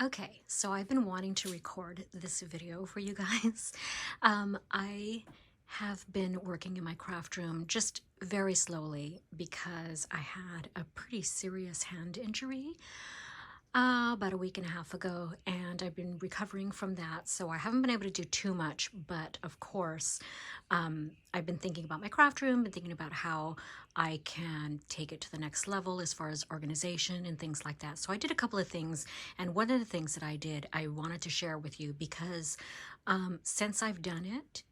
Okay, so I've been wanting to record this video for you guys. I have been working in my craft room just very slowly because I had a pretty serious hand injury about a week and a half ago, and I've been recovering from that. So I haven't been able to do too much, but of course, I've been thinking about my craft room and thinking about how I can take it to the next level as far as organization and things like that. So I did a couple of things, and one of the things that I did, I wanted to share with you because since I've done it,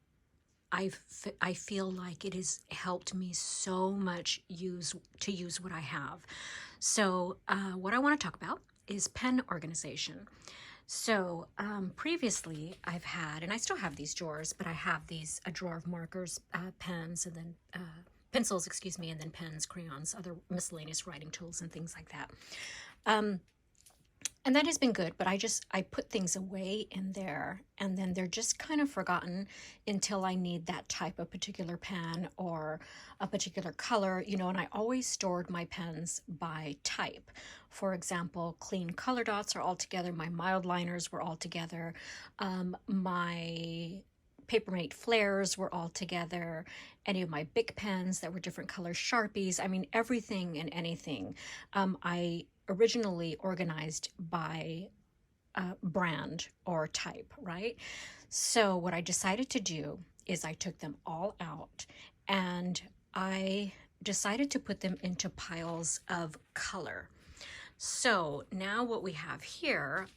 I feel like it has helped me so much use what I have. So what I want to talk about is pen organization. So previously I've had, and I still have these drawers, but I have a drawer of markers, pens, and then pencils, excuse me, and then pens, crayons, other miscellaneous writing tools and things like that. And that has been good, but I put things away in there and then they're just kind of forgotten until I need that type of particular pen or a particular color, and I always stored my pens by type. For example, clean color dots are all together, my mild liners were all together, my Papermate flares were all together, any of my Bic pens that were different colors, Sharpies, I mean, everything and anything. I originally organized by brand or type, right? So what I decided to do is I took them all out and I decided to put them into piles of color. So now what we have here,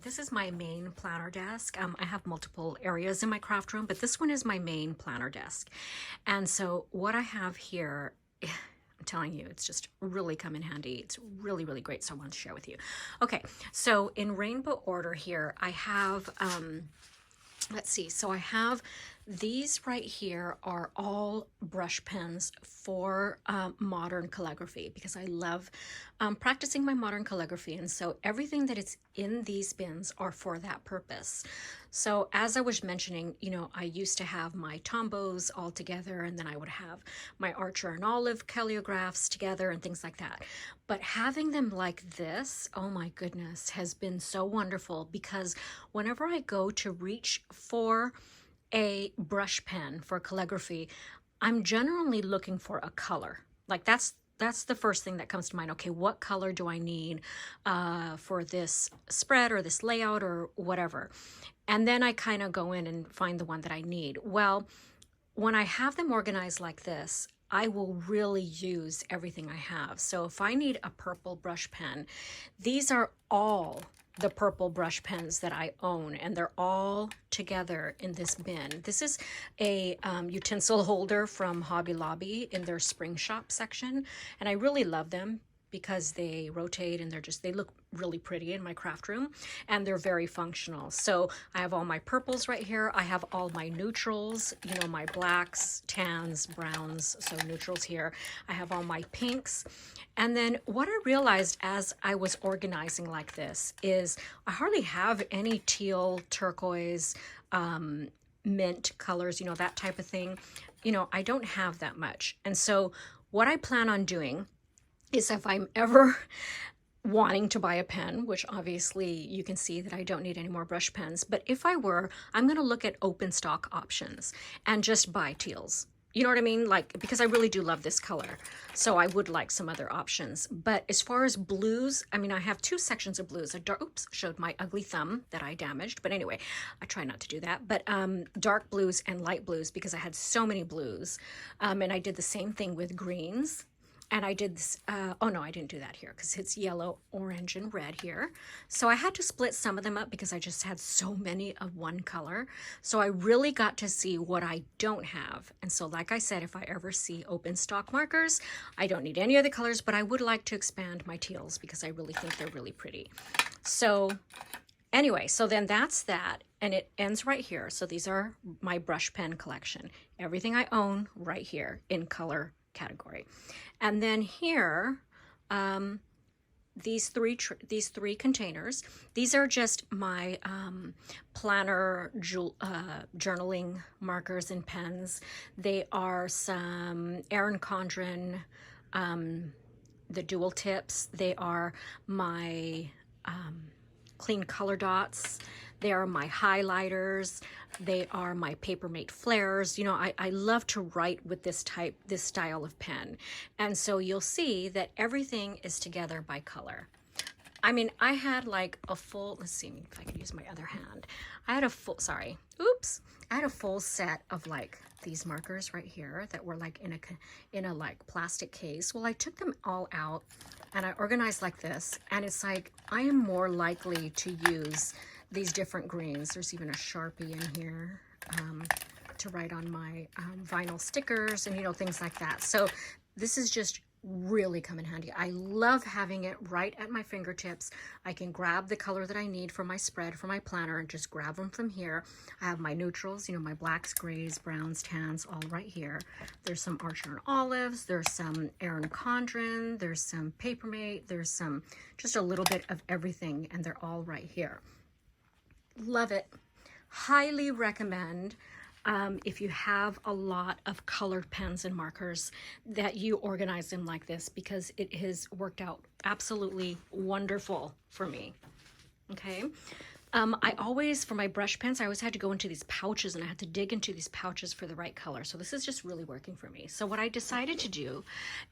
this is my main planner desk. I have multiple areas in my craft room, but this one is my main planner desk. And so what I have here, I'm telling you, it's just really come in handy. It's really, really great. So I want to share with you. Okay, so in rainbow order here, I have, let's see, so I have these right here are all brush pens for modern calligraphy because I love practicing my modern calligraphy, and so everything that is in these bins are for that purpose. So as I was mentioning, I used to have my Tombows all together, and then I would have my Archer and Olive calligraphs together and things like that. But having them like this, oh my goodness, has been so wonderful because whenever I go to reach for a brush pen for calligraphy, I'm generally looking for a color. Like that's the first thing that comes to mind. Okay, what color do I need for this spread or this layout or whatever? And then I kind of go in and find the one that I need. Well, when I have them organized like this, I will really use everything I have. So if I need a purple brush pen, these are all the purple brush pens that I own, and they're all together in this bin. This is a utensil holder from Hobby Lobby in their spring shop section, and I really love them because they rotate and they look really pretty in my craft room, and they're very functional. So I have all my purples right here. I have all my neutrals, my blacks, tans, browns, so neutrals here. I have all my pinks. And then what I realized as I was organizing like this is I hardly have any teal, turquoise, mint colors, that type of thing. I don't have that much. And so what I plan on doing is if I'm ever wanting to buy a pen, which obviously you can see that I don't need any more brush pens, but if I were, I'm going to look at open stock options and just buy teals. You know what I mean? Like, because I really do love this color. So I would like some other options. But as far as blues, I mean, I have two sections of blues. Oops, showed my ugly thumb that I damaged. But anyway, I try not to do that. But dark blues and light blues because I had so many blues. And I did the same thing with greens. And I did this, oh no, I didn't do that here because it's yellow, orange, and red here. So I had to split some of them up because I just had so many of one color. So I really got to see what I don't have. And so like I said, if I ever see open stock markers, I don't need any other colors, but I would like to expand my teals because I really think they're really pretty. So anyway, so then that's that. And it ends right here. So these are my brush pen collection. Everything I own right here in color category. And then here, these three containers, these are just my planner journaling markers and pens. They are some Erin Condren, the dual tips. They are my clean color dots. They are my highlighters. They are my Papermate flares. You know, I love to write with this style of pen. And so you'll see that everything is together by color. I mean, I had like a full, let's see if I can use my other hand. I had a full, sorry, oops. I had a full set of like these markers right here that were like in a like plastic case. Well, I took them all out and I organized like this. And it's like, I am more likely to use these different greens. There's even a Sharpie in here to write on my vinyl stickers and, you know, things like that. So this is just really come in handy. I love having it right at my fingertips. I can grab the color that I need for my spread, for my planner, and just grab them from here. I have my neutrals, you know, my blacks, grays, browns, tans, all right here. There's some Archer and Olives, there's some Erin Condren, there's some Papermate, there's some, just a little bit of everything, and they're all right here. Love it. Highly recommend. If you have a lot of colored pens and markers, that you organize them like this, because it has worked out absolutely wonderful for me. Okay. I always, for my brush pens, I always had to go into these pouches and I had to dig into these pouches for the right color. So this is just really working for me. So what I decided to do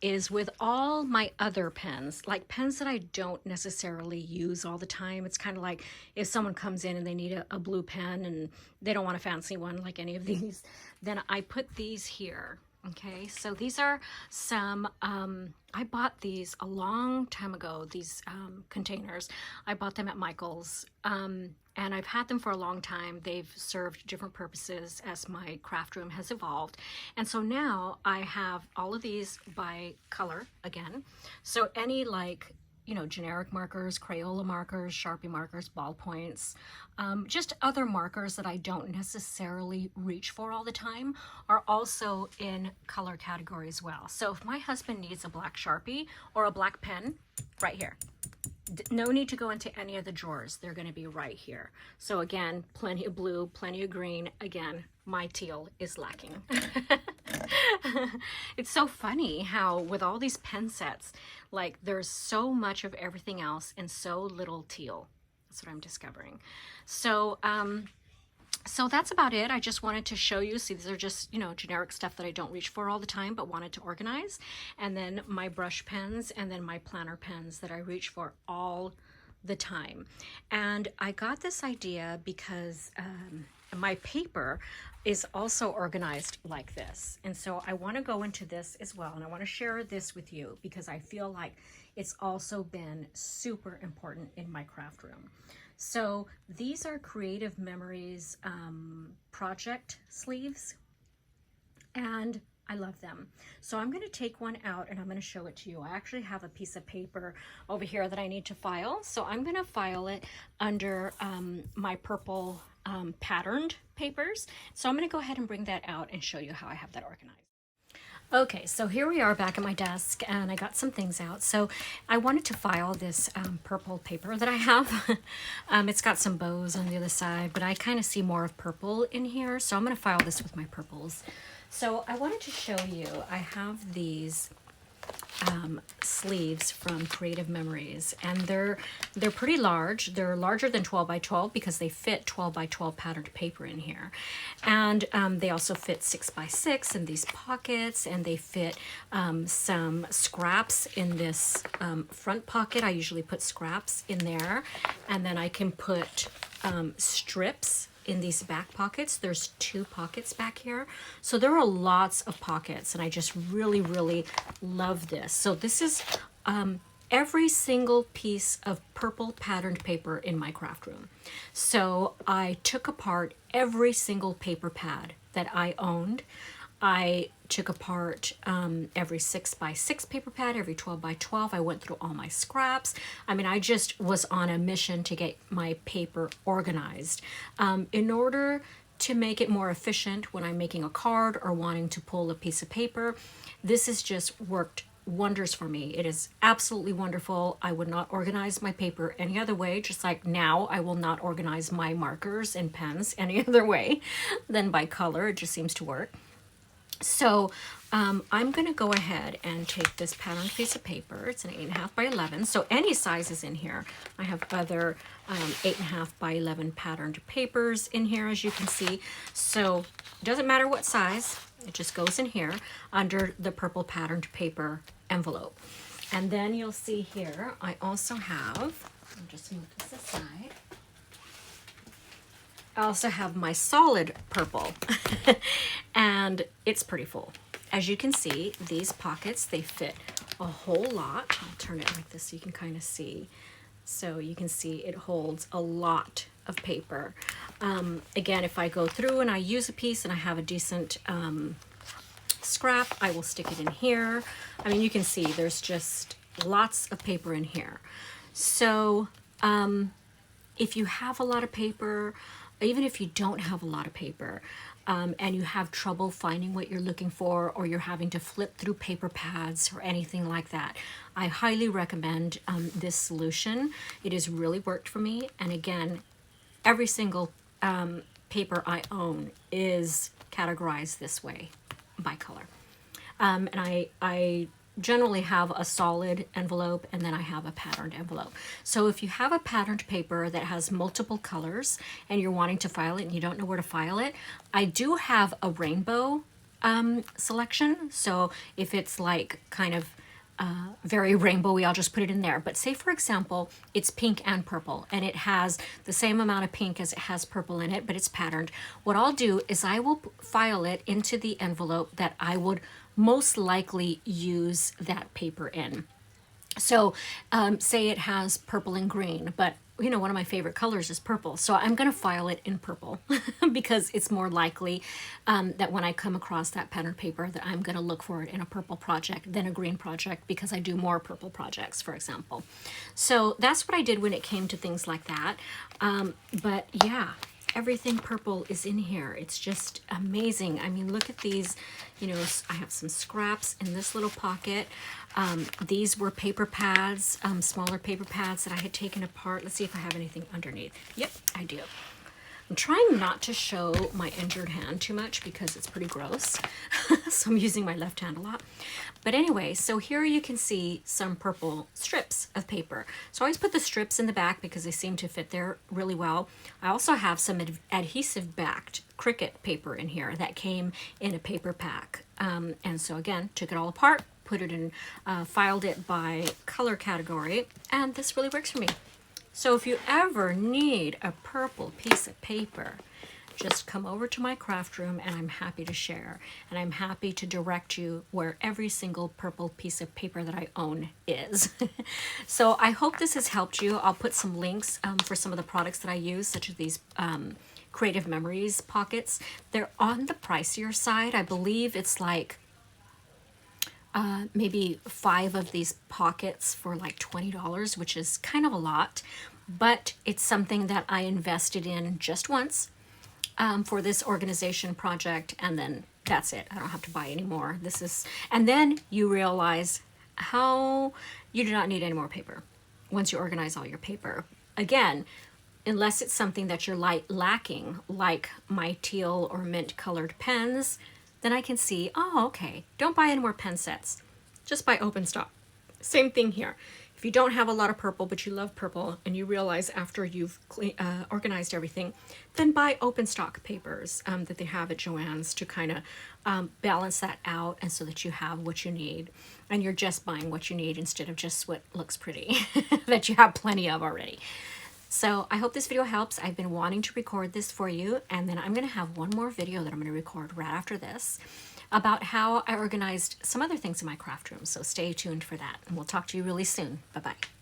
is, with all my other pens, like pens that I don't necessarily use all the time, it's kind of like if someone comes in and they need a blue pen and they don't want a fancy one like any of these, then I put these here. Okay, so these are some, I bought these a long time ago, these containers. I bought them at Michael's, and I've had them for a long time. They've served different purposes as my craft room has evolved. And so now I have all of these by color again. So any, like, you know, generic markers, Crayola markers, Sharpie markers, ballpoints, just other markers that I don't necessarily reach for all the time are also in color category as well. So if my husband needs a black Sharpie or a black pen, right here. No need to go into any of the drawers. They're going to be right here. So again, plenty of blue, plenty of green. Again, my teal is lacking. It's so funny how with all these pen sets, like there's so much of everything else and so little teal. That's what I'm discovering. So, so that's about it. I just wanted to show you. See, these are just, you know, generic stuff that I don't reach for all the time, but wanted to organize. And then my brush pens, and then my planner pens that I reach for all the time. And I got this idea because my paper is also organized like this. And so I want to go into this as well. And I want to share this with you because I feel like it's also been super important in my craft room. So these are Creative Memories project sleeves, and I love them. So I'm going to take one out and I'm going to show it to you. I actually have a piece of paper over here that I need to file. So I'm going to file it under my purple patterned papers. So I'm going to go ahead and bring that out and show you how I have that organized. Okay, so here we are back at my desk, and I got some things out. So I wanted to file this purple paper that I have. It's got some bows on the other side, but I kind of see more of purple in here. So I'm going to file this with my purples. So I wanted to show you, I have these sleeves from Creative Memories, and they're pretty large. They're larger than 12 by 12 because they fit 12 by 12 patterned paper in here, and they also fit 6 by 6 in these pockets, and they fit some scraps in this front pocket. I usually put scraps in there, and then I can put strips in these back pockets. There's 2 pockets back here. So there are lots of pockets, and I just really, really love this. So this is every single piece of purple patterned paper in my craft room. So I took apart every single paper pad that I owned. I took apart every 6 by 6 paper pad, every 12 by 12. I went through all my scraps. I mean, I just was on a mission to get my paper organized. In order to make it more efficient when I'm making a card or wanting to pull a piece of paper, this has just worked wonders for me. It is absolutely wonderful. I would not organize my paper any other way, just like now I will not organize my markers and pens any other way than by color. It just seems to work. So I'm going to go ahead and take this patterned piece of paper. It's an 8.5 by 11. So any size is in here. I have other 8.5 by 11 patterned papers in here, as you can see. So it doesn't matter what size. It just goes in here under the purple patterned paper envelope. And then you'll see here, I also have, I'll just move this aside. I also have my solid purple and it's pretty full. As you can see, these pockets, they fit a whole lot. I'll turn it like this so you can kind of see. So you can see it holds a lot of paper. Again, if I go through and I use a piece and I have a decent scrap, I will stick it in here. I mean, you can see there's just lots of paper in here. So if you have a lot of paper, even if you don't have a lot of paper, and you have trouble finding what you're looking for, or you're having to flip through paper pads or anything like that, I highly recommend this solution. It has really worked for me. And again, every single paper I own is categorized this way by color. And I generally have a solid envelope and then I have a patterned envelope. So if you have a patterned paper that has multiple colors and you're wanting to file it and you don't know where to file it, I do have a rainbow selection. So if it's like kind of very rainbowy, I'll just put it in there. But say for example, it's pink and purple and it has the same amount of pink as it has purple in it, but it's patterned. What I'll do is I will file it into the envelope that I would most likely use that paper in. So say it has purple and green, but you know, one of my favorite colors is purple. So I'm going to file it in purple because it's more likely that when I come across that pattern paper that I'm going to look for it in a purple project than a green project, because I do more purple projects, for example. So that's what I did when it came to things like that. But yeah, everything purple is in here. It's just amazing. I mean, look at these, you know, I have some scraps in this little pocket. These were paper pads, smaller paper pads that I had taken apart. Let's see if I have anything underneath. Yep, I do. I'm trying not to show my injured hand too much because it's pretty gross. So I'm using my left hand a lot. But anyway, so here you can see some purple strips of paper. So I always put the strips in the back because they seem to fit there really well. I also have some adhesive backed Cricut paper in here that came in a paper pack. And so again, took it all apart, put it in, filed it by color category, and this really works for me. So if you ever need a purple piece of paper, just come over to my craft room and I'm happy to share. And I'm happy to direct you where every single purple piece of paper that I own is. So I hope this has helped you. I'll put some links for some of the products that I use, such as these Creative Memories pockets. They're on the pricier side. I believe it's like maybe 5 of these pockets for like $20, which is kind of a lot, but it's something that I invested in just once for this organization project, and then that's it. I don't have to buy any more. This is, and then you realize how you do not need any more paper once you organize all your paper. Again, unless it's something that you're lacking, like my teal or mint colored pens, then I can see, oh, okay, don't buy any more pen sets. Just buy open stock. Same thing here. If you don't have a lot of purple, but you love purple, and you realize after you've organized everything, then buy open stock papers that they have at Joann's to kind of balance that out, and so that you have what you need. And you're just buying what you need instead of just what looks pretty, that you have plenty of already. So I hope this video helps. I've been wanting to record this for you, and then I'm going to have one more video that I'm going to record right after this about how I organized some other things in my craft room. So stay tuned for that, and we'll talk to you really soon. Bye-bye.